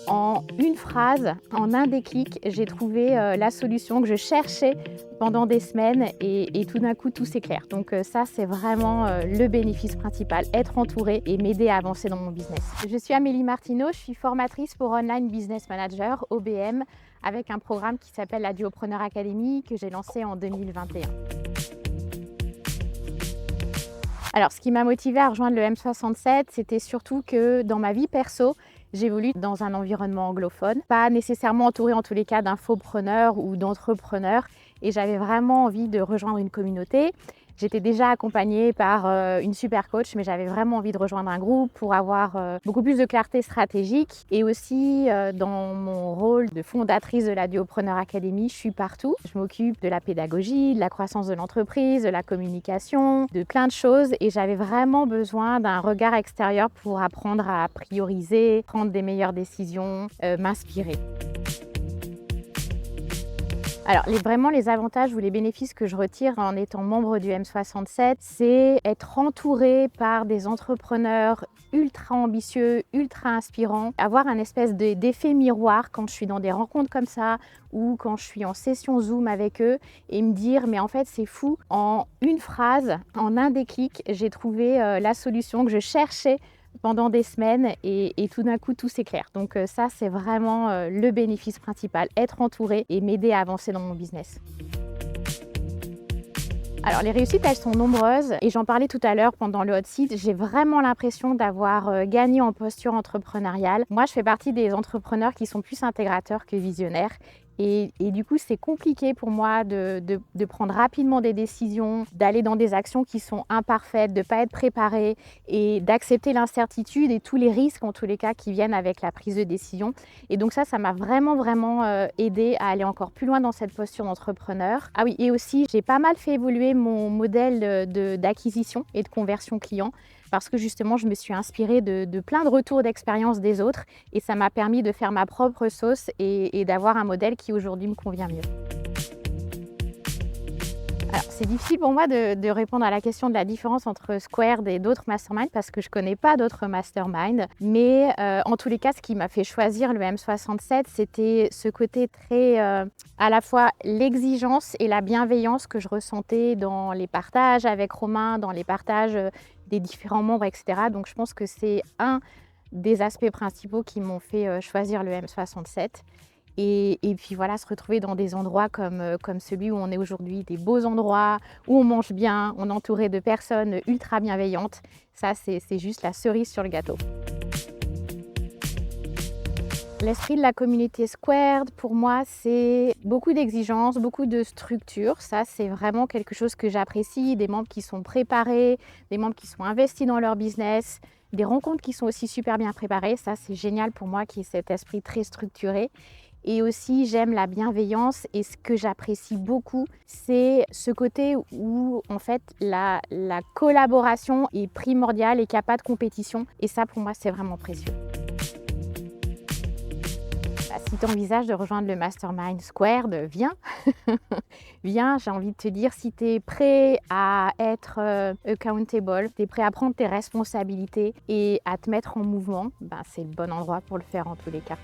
En une phrase, en un déclic, j'ai trouvé la solution que je cherchais pendant des semaines et tout d'un coup, tout s'éclaire. Donc ça, c'est vraiment le bénéfice principal, être entourée et m'aider à avancer dans mon business. Je suis Amélie Martineau, je suis formatrice pour Online Business Manager, OBM, avec un programme qui s'appelle la Duopreneur Academy que j'ai lancé en 2021. Alors, ce qui m'a motivée à rejoindre le M67, c'était surtout que dans ma vie perso, j'évolue dans un environnement anglophone, pas nécessairement entourée en tous les cas d'infopreneurs ou d'entrepreneurs, et j'avais vraiment envie de rejoindre une communauté. J'étais déjà accompagnée par une super coach, mais j'avais vraiment envie de rejoindre un groupe pour avoir beaucoup plus de clarté stratégique. Et aussi, dans mon rôle de fondatrice de la Duopreneur Academy, je suis partout. Je m'occupe de la pédagogie, de la croissance de l'entreprise, de la communication, de plein de choses. Et j'avais vraiment besoin d'un regard extérieur pour apprendre à prioriser, prendre des meilleures décisions, m'inspirer. Alors, vraiment, les avantages ou les bénéfices que je retire en étant membre du M67, c'est être entouré par des entrepreneurs ultra ambitieux, ultra inspirants, avoir un espèce d'effet miroir quand je suis dans des rencontres comme ça ou quand je suis en session Zoom avec eux et me dire mais en fait c'est fou, en une phrase, en un déclic, j'ai trouvé la solution que je cherchais pendant des semaines et tout d'un coup tout s'éclaire. Donc ça c'est vraiment le bénéfice principal, être entourée et m'aider à avancer dans mon business. Alors les réussites, elles sont nombreuses et j'en parlais tout à l'heure pendant le hot seat. J'ai vraiment l'impression d'avoir gagné en posture entrepreneuriale. Moi, je fais partie des entrepreneurs qui sont plus intégrateurs que visionnaires. Et du coup, c'est compliqué pour moi de prendre rapidement des décisions, d'aller dans des actions qui sont imparfaites, de ne pas être préparée et d'accepter l'incertitude et tous les risques, en tous les cas, qui viennent avec la prise de décision. Et donc ça m'a vraiment aidé à aller encore plus loin dans cette posture d'entrepreneur. Ah oui, et aussi, j'ai pas mal fait évoluer mon modèle d'acquisition et de conversion client parce que justement, je me suis inspirée de plein de retours d'expérience des autres et ça m'a permis de faire ma propre sauce et d'avoir un modèle qui aujourd'hui me convient mieux. Alors, c'est difficile pour moi de répondre à la question de la différence entre Squared et d'autres masterminds parce que je ne connais pas d'autres masterminds. Mais en tous les cas, ce qui m'a fait choisir le M67, c'était ce côté très à la fois l'exigence et la bienveillance que je ressentais dans les partages avec Romain, dans les partages des différents membres, etc. Donc, je pense que c'est un des aspects principaux qui m'ont fait choisir le M67. Et puis voilà, se retrouver dans des endroits comme celui où on est aujourd'hui, des beaux endroits, où on mange bien, on est entouré de personnes ultra bienveillantes. Ça, c'est juste la cerise sur le gâteau. L'esprit de la communauté Squared, pour moi, c'est beaucoup d'exigences, beaucoup de structure. Ça, c'est vraiment quelque chose que j'apprécie. Des membres qui sont préparés, des membres qui sont investis dans leur business, des rencontres qui sont aussi super bien préparées. Ça, c'est génial pour moi, qui est cet esprit très structuré. Et aussi, j'aime la bienveillance et ce que j'apprécie beaucoup, c'est ce côté où, en fait, la collaboration est primordiale et qu'il n'y a pas de compétition. Et ça, pour moi, c'est vraiment précieux. Si tu envisages de rejoindre le Mastermind Squared, viens. Viens, j'ai envie de te dire, si tu es prêt à être accountable, tu es prêt à prendre tes responsabilités et à te mettre en mouvement, c'est le bon endroit pour le faire en tous les cas.